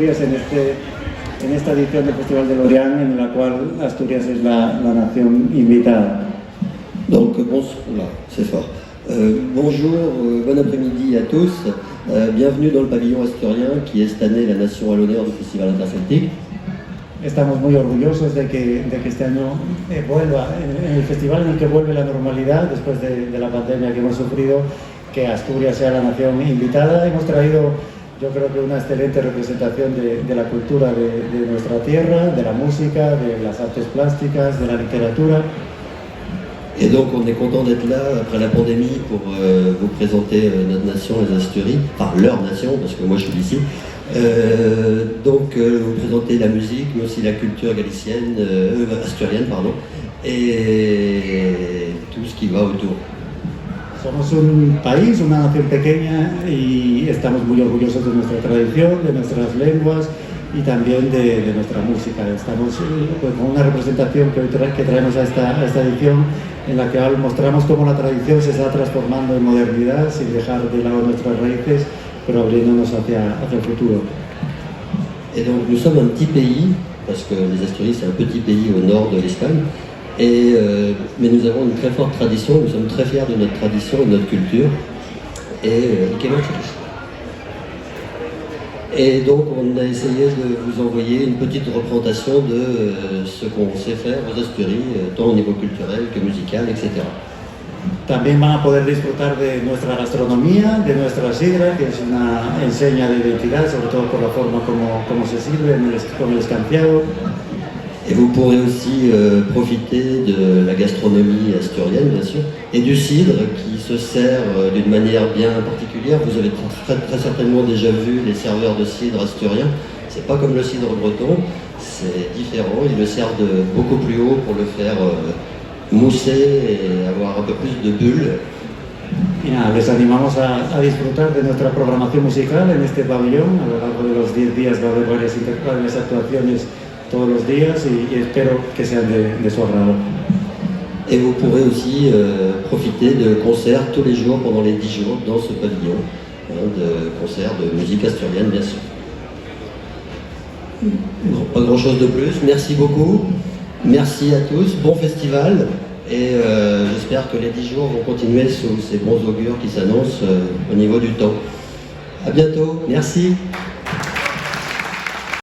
En esta edición del Festival de Lorient, en la cual Asturias es la nación invitada. Donc, c'est fort. Bonjour, bon après-midi à tous. Bienvenue dans le pavillon asturien qui est cette année la nation à l'honneur du Festival interceltique. Estamos muy orgullosos de que este año vuelva, en el festival en el que vuelve la normalidad después de la pandemia que hemos sufrido, que Asturias sea la nación invitada. Hemos traído, yo creo que una excelente representación de la cultura de nuestra tierra, de la música, de las artes plásticas, de la literatura. Et donc on est content d'être là après la pandémie pour vous présenter notre nation, les Asturies, enfin leur nation, parce que moi je suis d'ici. Vous présenter la musique, mais aussi la culture galicienne, asturienne, pardon, et tout ce qui va autour. Somos un país, una nación pequeña y estamos muy orgullosos de nuestra tradición, de nuestras lenguas y también de nuestra música. Estamos con una representación que traemos a esta edición en la que mostramos cómo la tradición se está transformando en modernidad sin dejar de lado nuestras raíces, pero abriéndonos hacia el futuro. Et donc nous sommes un petit pays, parce que les Asturies c'est un petit pays au nord de l'Espagne, mais nous avons une très forte tradition, nous sommes très fiers de notre tradition et de notre culture. Et donc on a essayé de vous envoyer une petite représentation de ce qu'on sait faire aux Asturies, tant au niveau culturel que musical, etc. También van a poder disfrutar de nuestra gastronomía, de nuestra sidra, que es una enseña de identidad, sobre todo por la forma como se sirve con el escanciado. Et vous pourrez aussi profiter de la gastronomie asturienne, bien sûr, et du cidre qui se sert d'une manière bien particulière. Vous avez très certainement déjà vu les serveurs de cidre asturiens. C'est pas comme le cidre breton, c'est différent. Ils le servent beaucoup plus haut pour le faire mousser et avoir un peu plus de bulles. Y nada, les animamos a disfrutar de nuestra programación musical en este pabellón. A lo largo de los 10 días va a haber varias actuaciones todos los días y espero que sean de su agrado. Et vous pourrez aussi profiter de concerts tous les jours pendant les 10 jours dans ce pavillon, de concerts de musique asturienne bien sûr. Non, pas grand chose de plus, merci beaucoup, merci à tous, bon festival et j'espère que les 10 jours vont continuer sous ces bons augures qui s'annoncent au niveau du temps. À bientôt, merci.